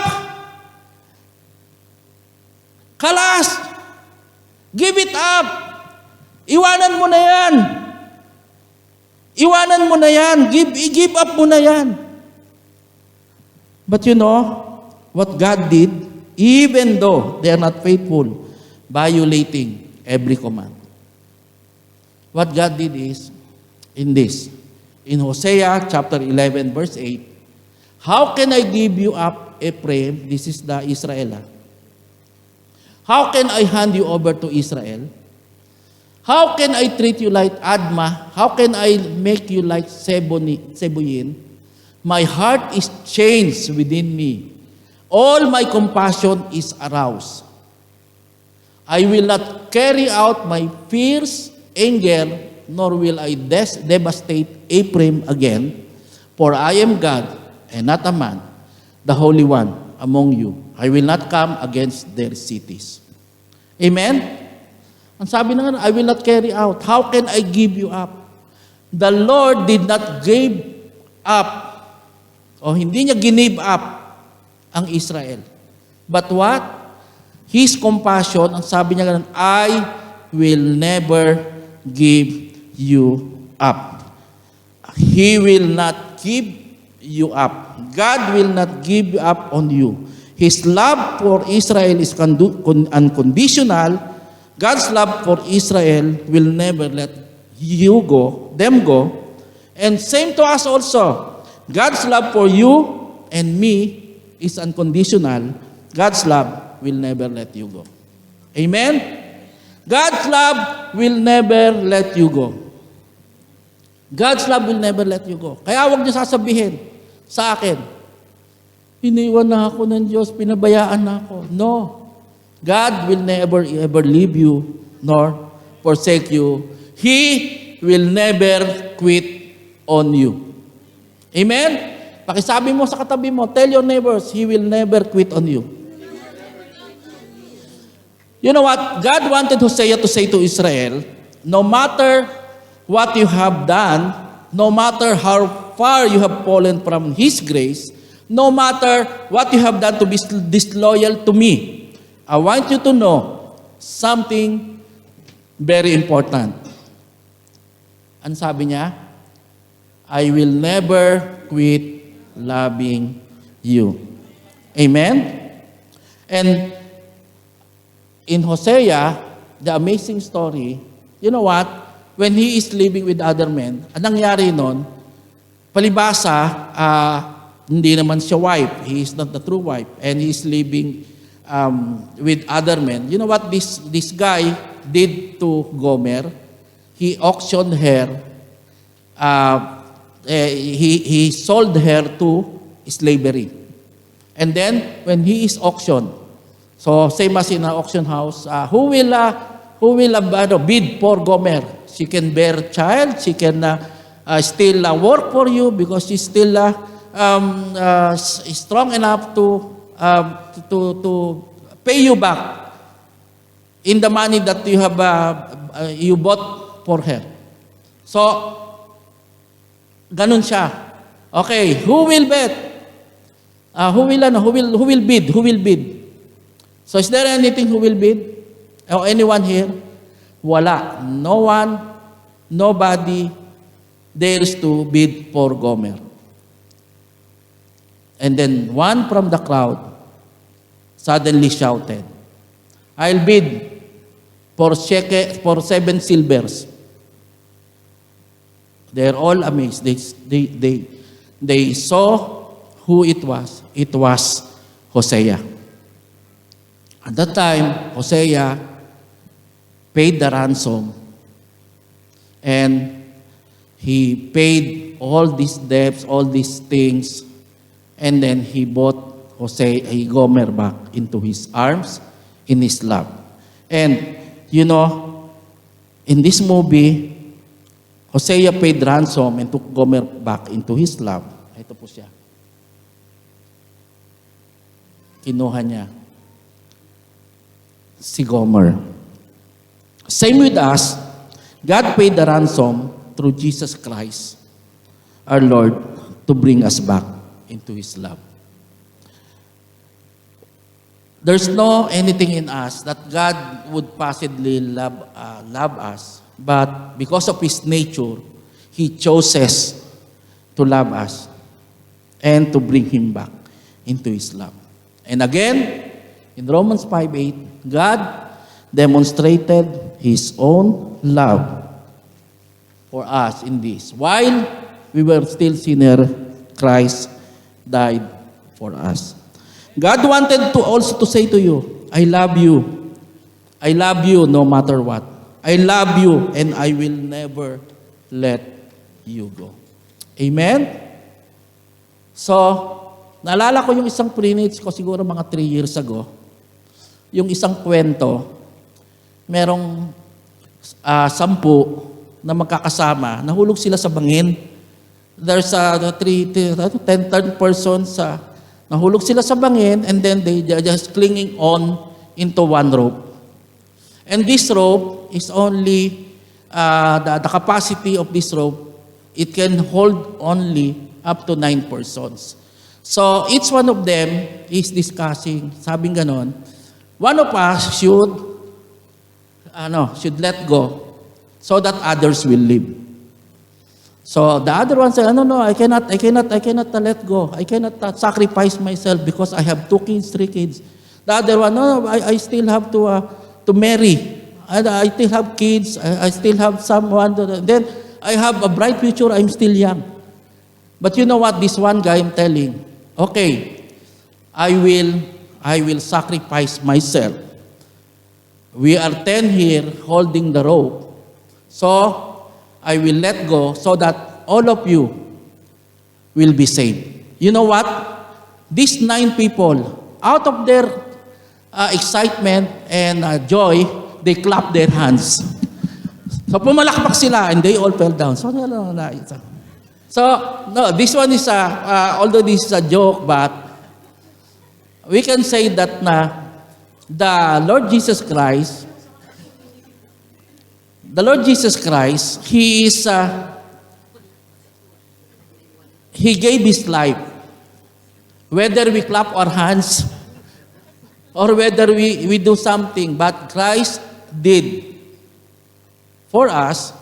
Kalas! Give it up! Iwanan mo na yan! Iwanan mo na yan! Give up mo na yan! But you know, what God did, even though they are not faithful, violating every command. What God did is, in Hosea chapter 11 verse 8, how can I give you up, Ephraim? This is the Israel. How can I hand you over to Israel? How can I treat you like Admah? How can I make you like Seboyin? My heart is changed within me. All my compassion is aroused. I will not carry out my fierce anger, nor will I devastate Ephraim again, for I am God and not a man, the Holy One among you. I will not come against their cities. Amen? Ang sabi na nga, I will not carry out. How can I give you up? The Lord did not give up. O hindi niya give up ang Israel. But what? His compassion, ang sabi niya ganun, I will never give you up. He will not give you up. God will not give up on you. His love for Israel is unconditional. God's love for Israel will never let you go, them go. And same to us also. God's love for you and me is unconditional. God's love will never let you go. Amen? God's love will never let you go. God's love will never let you go. Kaya huwag niyo sasabihin sa akin, iniwan na ako ng Diyos, pinabayaan na ako. No. God will never ever leave you nor forsake you. He will never quit on you. Amen? Pakisabi mo sa katabi mo, tell your neighbors, He will never quit on you. You know what? God wanted Hosea to say to Israel, no matter what you have done, no matter how far you have fallen from His grace, no matter what you have done to be disloyal to me, I want you to know something very important. Ang sabi niya, I will never quit loving you. Amen? And in Hosea, the amazing story, you know what? When he is living with other men, anong nangyari nun? Palibasa, hindi naman siya wife. He is not the true wife. And he is living with other men. You know what this guy did to Gomer? He auctioned her. He sold her to slavery. And then, when he is auctioned, so same as in an auction house, who will bid for Gomer? She can bear child. She can still work for you because she's still strong enough to pay you back in the money that you have you bought for her. So, ganun siya. Okay, who will bet? Who will bid? Who will bid? So, is there anything who will bid? Or anyone here? Wala. No one, nobody dares to bid for Gomer. And then one from the crowd suddenly shouted, I'll bid for 7 silvers. They're all amazed. They saw who it was. It was Hosea. At that time, Hosea paid the ransom, and he paid all these debts, all these things, and then he bought Gomer back into his arms, in his love. And, you know, in this movie, Hosea paid ransom and took Gomer back into his love. Ito po siya. Kinuha niya si Gomer. Same with us, God paid the ransom through Jesus Christ, our Lord, to bring us back into His love. There's no anything in us that God would possibly love us, but because of His nature, He chooses to love us and to bring Him back into His love. And again, in Romans 5:8, God demonstrated His own love for us in this. While we were still sinners, Christ died for us. God wanted to also to say to you, I love you. I love you no matter what. I love you and I will never let you go. Amen? So, naalala ko yung isang preach ko siguro mga 3 years ago. Yung isang kwento, merong 10 na magkakasama, nahulog sila sa bangin. There's 10 persons, nahulog sila sa bangin, and then they just clinging on into one rope. And this rope is only, the capacity of this rope, it can hold only up to 9 persons. So each one of them is discussing, sabing ganon, one of us should let go so that others will live. So the other one said, no, I cannot let go. I cannot sacrifice myself because I have 2 kids, 3 kids. The other one, no, I still have to marry. I still have kids. I still have someone. Then I have a bright future. I'm still young. But you know what? This one guy I'm telling, okay, I will sacrifice myself. We are 10 here holding the rope. So I will let go so that all of you will be saved. You know what? These 9 people, out of their excitement and joy, they clapped their hands. So pumalakpak sila and they all fell down. So no, this one is although this is a joke, but we can say that the Lord Jesus Christ, He gave His life. Whether we clap our hands or whether we do something, but Christ did for us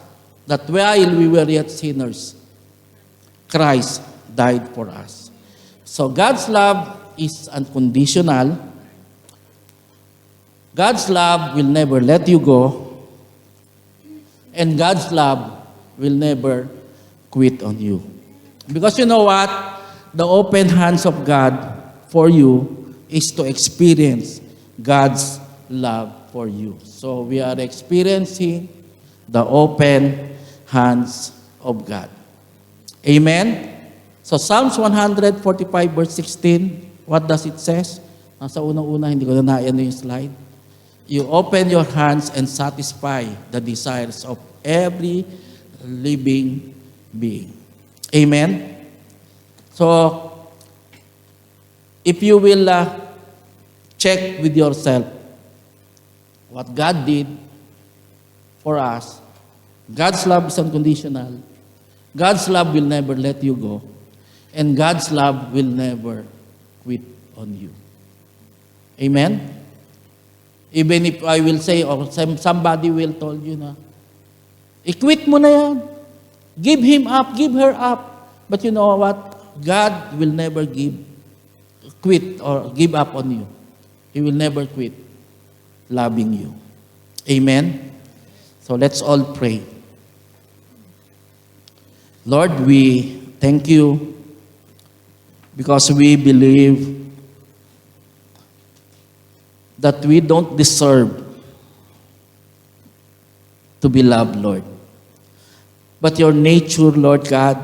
that while we were yet sinners, Christ died for us. So God's love is unconditional. God's love will never let you go. And God's love will never quit on you. Because you know what? The open hands of God for you is to experience God's love for you. So we are experiencing the open hands of God. Amen? So Psalms 145 verse 16, what does it says? Nasa unang-una, hindi ko na yung slide. You open your hands and satisfy the desires of every living being. Amen? So, if you will check with yourself what God did for us, God's love is unconditional. God's love will never let you go. And God's love will never quit on you. Amen? Even if I will say, or somebody will tell you na, i-quit mo na yan. Give him up, give her up. But you know what? God will never quit or give up on you. He will never quit loving you. Amen? So let's all pray. Lord, we thank you because we believe that we don't deserve to be loved, Lord. But your nature, Lord God,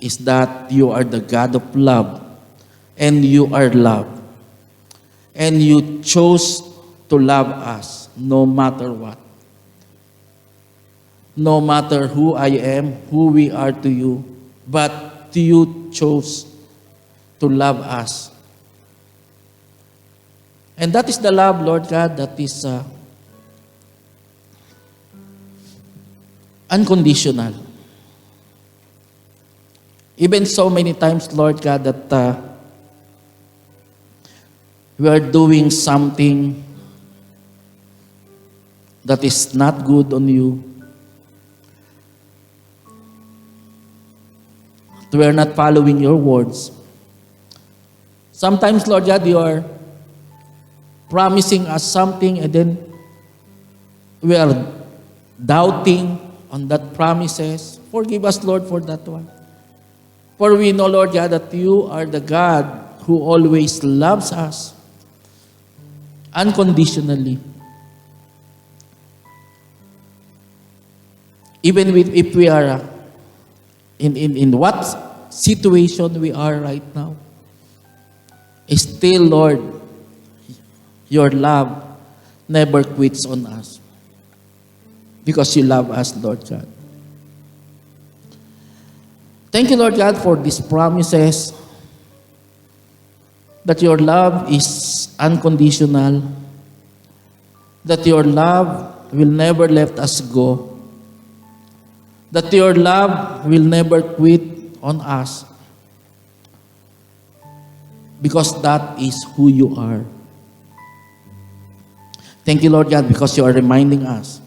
is that you are the God of love, and you are love. And you chose to love us no matter what. No matter who I am, who we are to you, but you chose to love us. And that is the love, Lord God, that is unconditional. Even so many times, Lord God, that we are doing something that is not good on you. We are not following your words. Sometimes, Lord God, you are promising us something and then we are doubting on that promises. Forgive us, Lord, for that one. For we know, Lord God, that you are the God who always loves us unconditionally. Even if we are in what situation we are right now, still, Lord, your love never quits on us because you love us, Lord God. Thank you, Lord God, for these promises that your love is unconditional, that your love will never let us go. That your love will never quit on us. Because that is who you are. Thank you, Lord God, because you are reminding us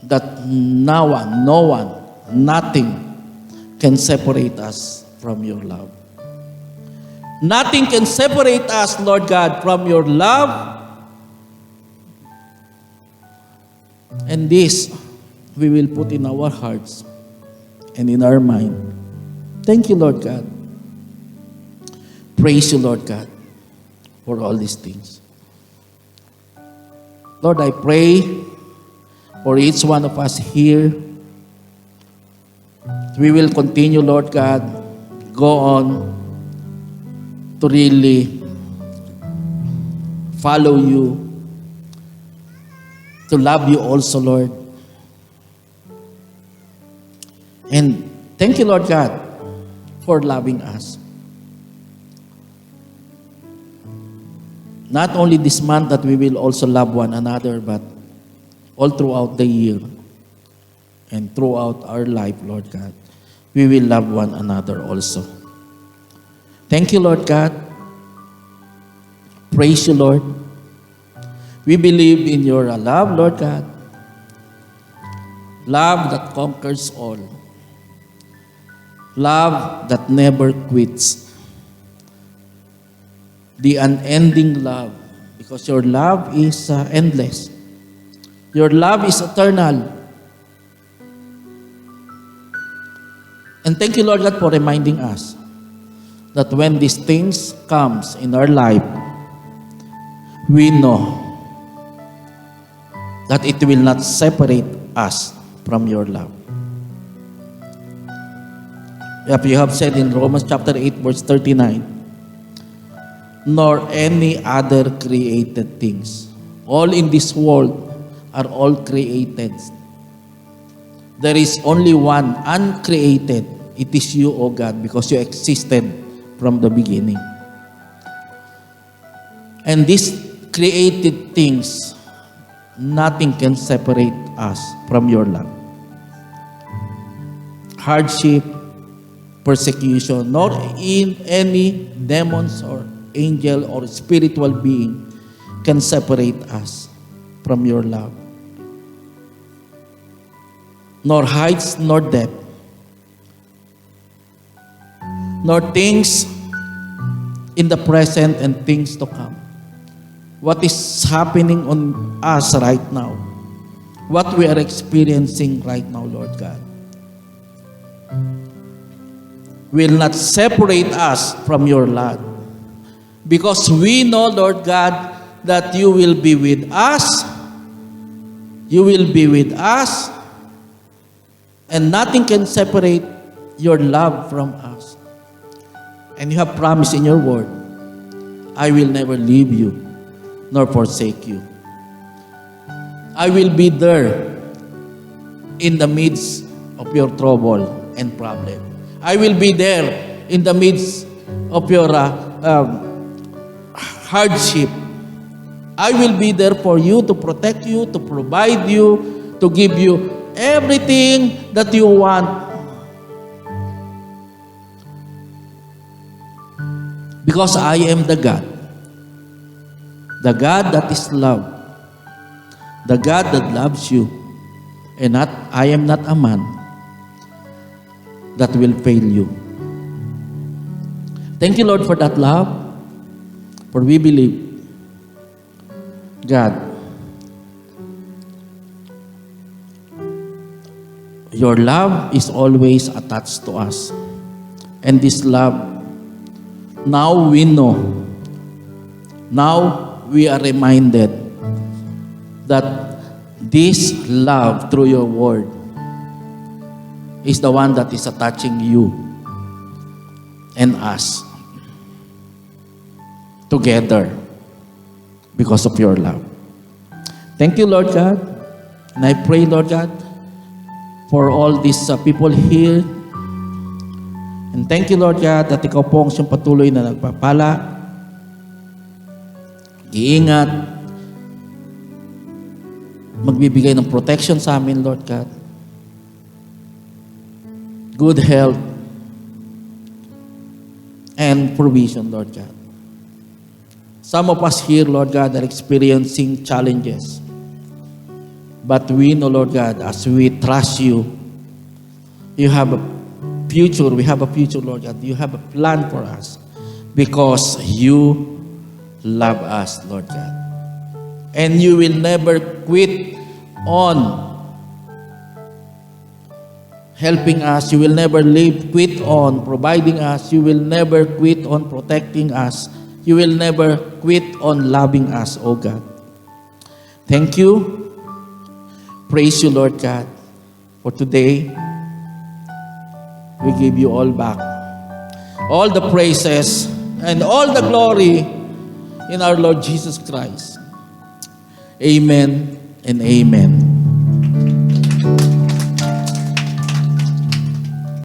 that no one, nothing can separate us from your love. Nothing can separate us, Lord God, from your love. And this we will put in our hearts and in our mind. Thank you, Lord God. Praise you, Lord God, for all these things. Lord, I pray for each one of us here. We will continue, Lord God, go on to really follow you, to love you also, Lord. And thank you, Lord God, for loving us. Not only this month that we will also love one another, but all throughout the year and throughout our life, Lord God, we will love one another also. Thank you, Lord God. Praise you, Lord. We believe in your love, Lord God. Love that conquers all. Love that never quits. The unending love, because your love is endless. Your love is eternal. And thank you, Lord God, for reminding us that when these things comes in our life, we know that it will not separate us from your love. You have said in Romans chapter 8, verse 39, nor any other created things. All in this world are all created. There is only one uncreated. It is you, O God, because you existed from the beginning. And these created things, nothing can separate us from your love. Hardship, persecution, nor in any demons or angel or spiritual being can separate us from your love. Nor heights, nor depth, nor things in the present and things to come. What is happening on us right now, what we are experiencing right now, Lord God, will not separate us from your love. Because we know, Lord God, that you will be with us. You will be with us. And nothing can separate your love from us. And you have promised in your word, I will never leave you nor forsake you. I will be there in the midst of your trouble and problem. I will be there in the midst of your hardship. I will be there for you, to protect you, to provide you, to give you everything that you want. Because I am the God that is love, the God that loves you, and I am not a man that will fail you. Thank you, Lord, for that love, for we believe, God, your love is always attached to us. And this love, now we know, now we are reminded that this love through your word is the one that is attaching you and us together because of your love. Thank you, Lord God. And I pray, Lord God, for all these people here. And thank you, Lord God, that ikaw po ang siyang patuloy na nagpapala, iingat, magbibigay ng protection sa amin, Lord God. Good health and provision, Lord God. Some of us here, Lord God, are experiencing challenges. But we know, Lord God, as we trust you, you have a future. We have a future, Lord God. You have a plan for us because you love us, Lord God. And you will never quit on helping us. You will never quit on providing us. You will never quit on protecting us. You will never quit on loving us, oh God. Thank you. Praise you, Lord God. For today, we give you all back. All the praises and all the glory in our Lord Jesus Christ. Amen and amen.